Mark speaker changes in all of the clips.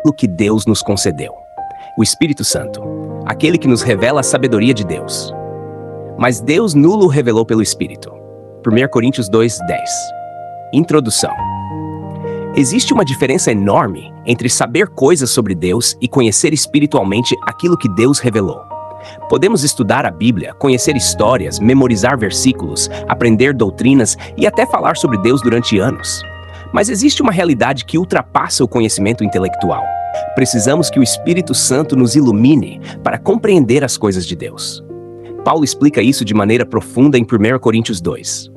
Speaker 1: aquilo que Deus nos concedeu. O Espírito Santo, aquele que nos revela a sabedoria de Deus. Mas Deus nulo revelou pelo Espírito. 1 Coríntios 2:10. Introdução. Existe uma diferença enorme entre saber coisas sobre Deus e conhecer espiritualmente aquilo que Deus revelou. Podemos estudar a Bíblia, conhecer histórias, memorizar versículos, aprender doutrinas e até falar sobre Deus durante anos. Mas existe uma realidade que ultrapassa o conhecimento intelectual. Precisamos que o Espírito Santo nos ilumine para compreender as coisas de Deus. Paulo explica isso de maneira profunda em 1 Coríntios 2.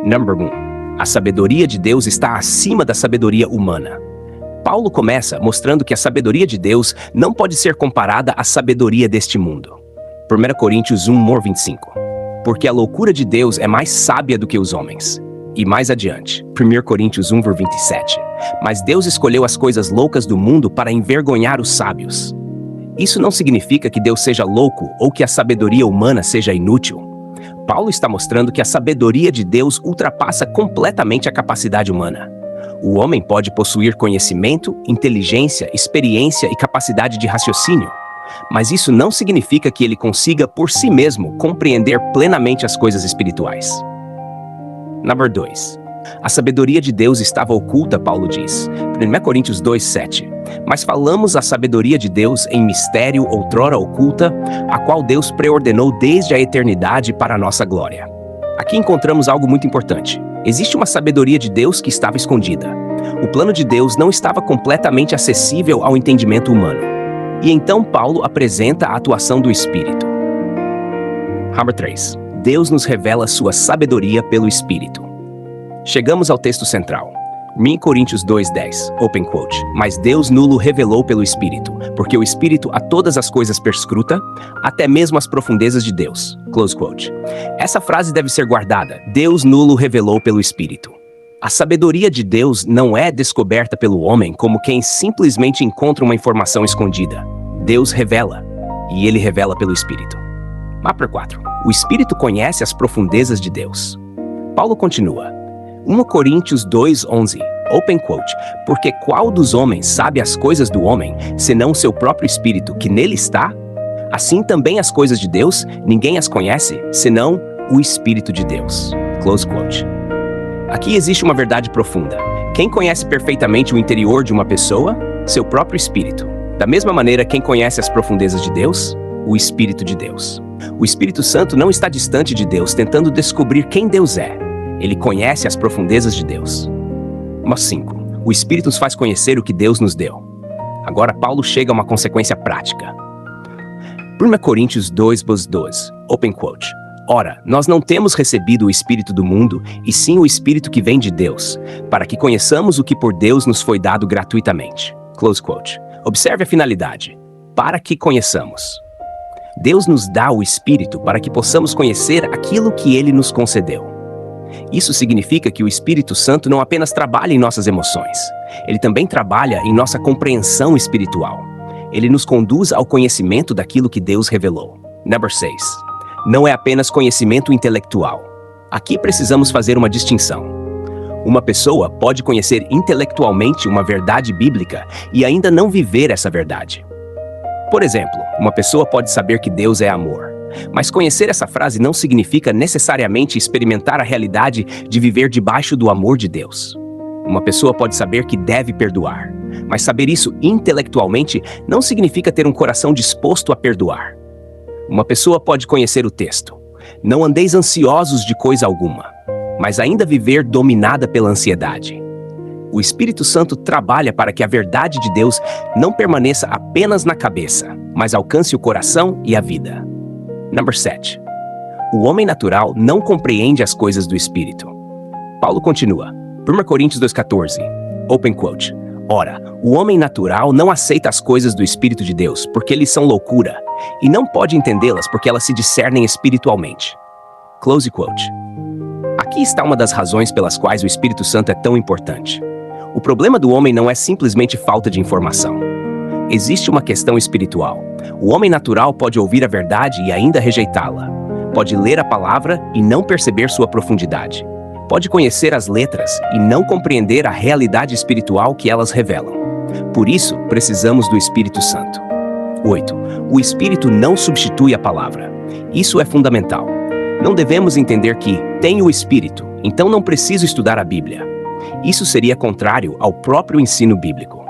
Speaker 1: Número 1. A sabedoria de Deus está acima da sabedoria humana. Paulo começa mostrando que a sabedoria de Deus não pode ser comparada à sabedoria deste mundo. 1 Coríntios 1:25. Porque a loucura de Deus é mais sábia do que os homens. E mais adiante, 1 Coríntios 1:27. Mas Deus escolheu as coisas loucas do mundo para envergonhar os sábios. Isso não significa que Deus seja louco ou que a sabedoria humana seja inútil. Paulo está mostrando que a sabedoria de Deus ultrapassa completamente a capacidade humana. O homem pode possuir conhecimento, inteligência, experiência e capacidade de raciocínio, mas isso não significa que ele consiga por si mesmo compreender plenamente as coisas espirituais. Número 2. A sabedoria de Deus estava oculta, Paulo diz, 1 Coríntios 2:7. Mas falamos a sabedoria de Deus em mistério outrora oculta, a qual Deus preordenou desde a eternidade para a nossa glória. Aqui encontramos algo muito importante. Existe uma sabedoria de Deus que estava escondida. O plano de Deus não estava completamente acessível ao entendimento humano. E então Paulo apresenta a atuação do Espírito. Número 3. Deus nos revela sua sabedoria pelo Espírito. Chegamos ao texto central. 1 Coríntios 2:10, open quote. Mas Deus nulo revelou pelo Espírito, porque o Espírito a todas as coisas perscruta, até mesmo as profundezas de Deus, close quote. Essa frase deve ser guardada. Deus nulo revelou pelo Espírito. A sabedoria de Deus não é descoberta pelo homem como quem simplesmente encontra uma informação escondida. Deus revela, e ele revela pelo Espírito. Mapa 4. O Espírito conhece as profundezas de Deus. Paulo continua. 1 Coríntios 2:11, open quote, porque qual dos homens sabe as coisas do homem, senão seu próprio espírito que nele está? Assim também as coisas de Deus, ninguém as conhece, senão o Espírito de Deus. Close quote. Aqui existe uma verdade profunda. Quem conhece perfeitamente o interior de uma pessoa? Seu próprio espírito. Da mesma maneira, quem conhece as profundezas de Deus? O Espírito de Deus. O Espírito Santo não está distante de Deus, tentando descobrir quem Deus é. Ele conhece as profundezas de Deus. Mas 5. O Espírito nos faz conhecer o que Deus nos deu. Agora Paulo chega a uma consequência prática. 1 Coríntios 2:12, open quote. Ora, nós não temos recebido o Espírito do mundo, e sim o Espírito que vem de Deus, para que conheçamos o que por Deus nos foi dado gratuitamente. Close quote. Observe a finalidade. Para que conheçamos. Deus nos dá o Espírito para que possamos conhecer aquilo que Ele nos concedeu. Isso significa que o Espírito Santo não apenas trabalha em nossas emoções, ele também trabalha em nossa compreensão espiritual. Ele nos conduz ao conhecimento daquilo que Deus revelou. Número 6. Não é apenas conhecimento intelectual. Aqui precisamos fazer uma distinção. Uma pessoa pode conhecer intelectualmente uma verdade bíblica e ainda não viver essa verdade. Por exemplo, uma pessoa pode saber que Deus é amor. Mas conhecer essa frase não significa necessariamente experimentar a realidade de viver debaixo do amor de Deus. Uma pessoa pode saber que deve perdoar, mas saber isso intelectualmente não significa ter um coração disposto a perdoar. Uma pessoa pode conhecer o texto. Não andeis ansiosos de coisa alguma, mas ainda viver dominada pela ansiedade. O Espírito Santo trabalha para que a verdade de Deus não permaneça apenas na cabeça, mas alcance o coração e a vida. Número 7. O homem natural não compreende as coisas do Espírito. Paulo continua. 1 Coríntios 2:14. Open quote. Ora, o homem natural não aceita as coisas do Espírito de Deus, porque eles são loucura, e não pode entendê-las porque elas se discernem espiritualmente. Close quote. Aqui está uma das razões pelas quais o Espírito Santo é tão importante. O problema do homem não é simplesmente falta de informação. Existe uma questão espiritual. O homem natural pode ouvir a verdade e ainda rejeitá-la. Pode ler a palavra e não perceber sua profundidade. Pode conhecer as letras e não compreender a realidade espiritual que elas revelam. Por isso, precisamos do Espírito Santo. 8. O Espírito não substitui a palavra. Isso é fundamental. Não devemos entender que tenho o Espírito, então não preciso estudar a Bíblia. Isso seria contrário ao próprio ensino bíblico.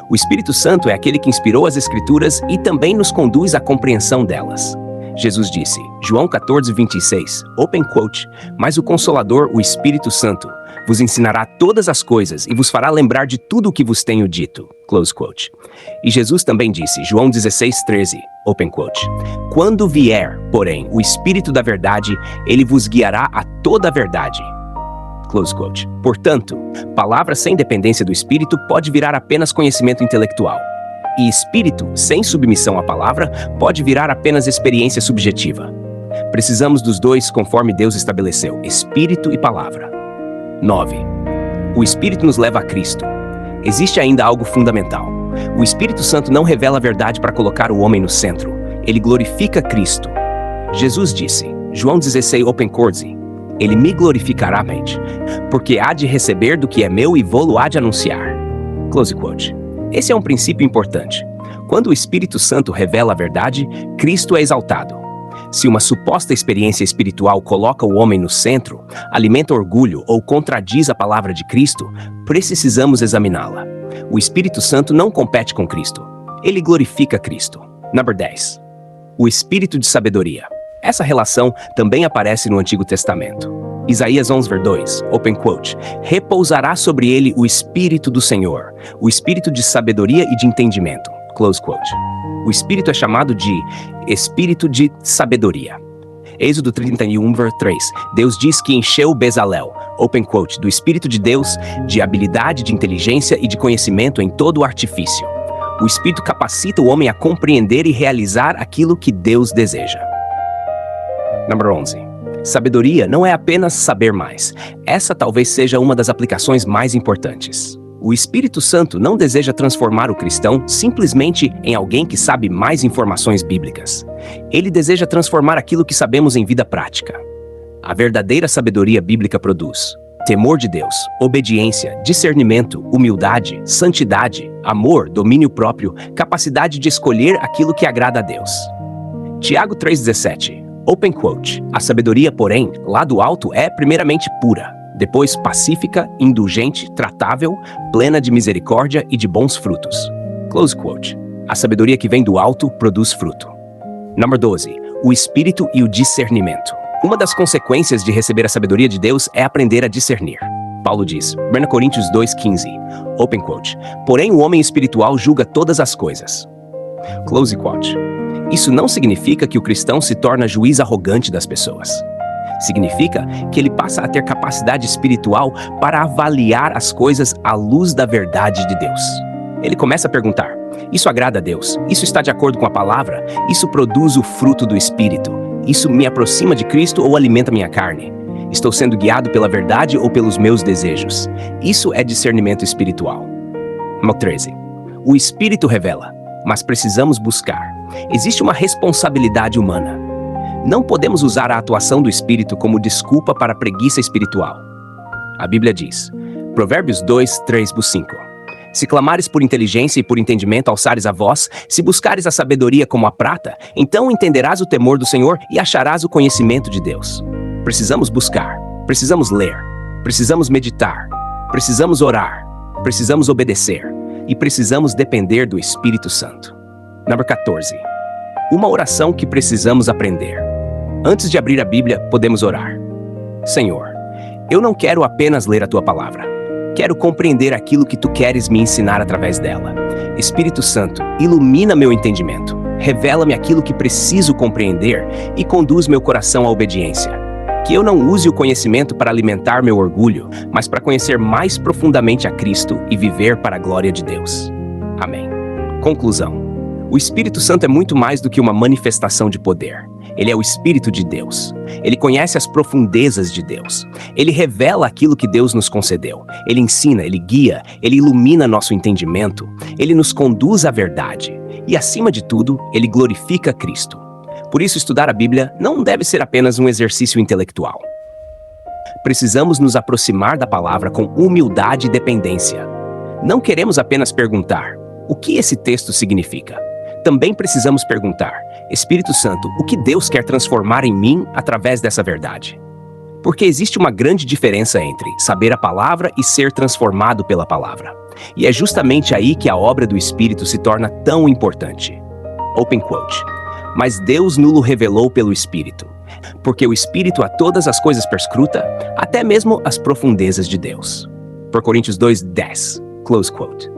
Speaker 1: O Espírito Santo é aquele que inspirou as Escrituras e também nos conduz à compreensão delas. Jesus disse, João 14:26, open quote, mas o Consolador, o Espírito Santo, vos ensinará todas as coisas e vos fará lembrar de tudo o que vos tenho dito, close quote. E Jesus também disse, João 16:13, open quote, quando vier, porém, o Espírito da verdade, ele vos guiará a toda a verdade, close quote. Portanto, palavra sem dependência do Espírito pode virar apenas conhecimento intelectual. E espírito, sem submissão à palavra, pode virar apenas experiência subjetiva. Precisamos dos dois conforme Deus estabeleceu, espírito e palavra. 9. O Espírito nos leva a Cristo. Existe ainda algo fundamental. O Espírito Santo não revela a verdade para colocar o homem no centro. Ele glorifica Cristo. Jesus disse, João 16, open quote, ele me glorificará, mente, porque há de receber do que é meu e vô-lo há de anunciar. Close quote. Esse é um princípio importante. Quando o Espírito Santo revela a verdade, Cristo é exaltado. Se uma suposta experiência espiritual coloca o homem no centro, alimenta orgulho ou contradiz a palavra de Cristo, precisamos examiná-la. O Espírito Santo não compete com Cristo. Ele glorifica Cristo. Número 10. O Espírito de sabedoria. Essa relação também aparece no Antigo Testamento. Isaías 11:2, open quote, repousará sobre ele o Espírito do Senhor, o Espírito de sabedoria e de entendimento, close quote. O Espírito é chamado de Espírito de sabedoria. Êxodo 31:3, Deus diz que encheu Bezalel, open quote, do Espírito de Deus, de habilidade, de inteligência e de conhecimento em todo o artifício. O Espírito capacita o homem a compreender e realizar aquilo que Deus deseja. Número 11. Sabedoria não é apenas saber mais. Essa talvez seja uma das aplicações mais importantes. O Espírito Santo não deseja transformar o cristão simplesmente em alguém que sabe mais informações bíblicas. Ele deseja transformar aquilo que sabemos em vida prática. A verdadeira sabedoria bíblica produz temor de Deus, obediência, discernimento, humildade, santidade, amor, domínio próprio, capacidade de escolher aquilo que agrada a Deus. Tiago 3:17. Open quote, a sabedoria, porém, lá do alto é primeiramente pura, depois pacífica, indulgente, tratável, plena de misericórdia e de bons frutos. Close quote. A sabedoria que vem do alto produz fruto. Número 12. O espírito e o discernimento. Uma das consequências de receber a sabedoria de Deus é aprender a discernir. Paulo diz, 1 Coríntios 2:15, open quote, porém o homem espiritual julga todas as coisas. Close quote. Isso não significa que o cristão se torna juiz arrogante das pessoas. Significa que ele passa a ter capacidade espiritual para avaliar as coisas à luz da verdade de Deus. Ele começa a perguntar, isso agrada a Deus? Isso está de acordo com a palavra? Isso produz o fruto do Espírito? Isso me aproxima de Cristo ou alimenta minha carne? Estou sendo guiado pela verdade ou pelos meus desejos? Isso é discernimento espiritual. Número 13. O Espírito revela, mas precisamos buscar. Existe uma responsabilidade humana. Não podemos usar a atuação do Espírito como desculpa para a preguiça espiritual. A Bíblia diz, Provérbios 2:3-5, se clamares por inteligência e por entendimento alçares a voz, se buscares a sabedoria como a prata, então entenderás o temor do Senhor e acharás o conhecimento de Deus. Precisamos buscar, precisamos ler, precisamos meditar, precisamos orar, precisamos obedecer e precisamos depender do Espírito Santo. Número 14. Uma oração que precisamos aprender. Antes de abrir a Bíblia, podemos orar. Senhor, eu não quero apenas ler a Tua palavra. Quero compreender aquilo que Tu queres me ensinar através dela. Espírito Santo, ilumina meu entendimento. Revela-me aquilo que preciso compreender e conduz meu coração à obediência. Que eu não use o conhecimento para alimentar meu orgulho, mas para conhecer mais profundamente a Cristo e viver para a glória de Deus. Amém. Conclusão. O Espírito Santo é muito mais do que uma manifestação de poder. Ele é o Espírito de Deus. Ele conhece as profundezas de Deus. Ele revela aquilo que Deus nos concedeu. Ele ensina, ele guia, ele ilumina nosso entendimento. Ele nos conduz à verdade. E, acima de tudo, ele glorifica Cristo. Por isso, estudar a Bíblia não deve ser apenas um exercício intelectual. Precisamos nos aproximar da palavra com humildade e dependência. Não queremos apenas perguntar: o que esse texto significa? Também precisamos perguntar: Espírito Santo, o que Deus quer transformar em mim através dessa verdade? Porque existe uma grande diferença entre saber a palavra e ser transformado pela palavra. E é justamente aí que a obra do Espírito se torna tão importante. Open quote. Mas Deus nulo revelou pelo Espírito, porque o Espírito a todas as coisas perscruta, até mesmo as profundezas de Deus. Por Coríntios 2:10. Close quote.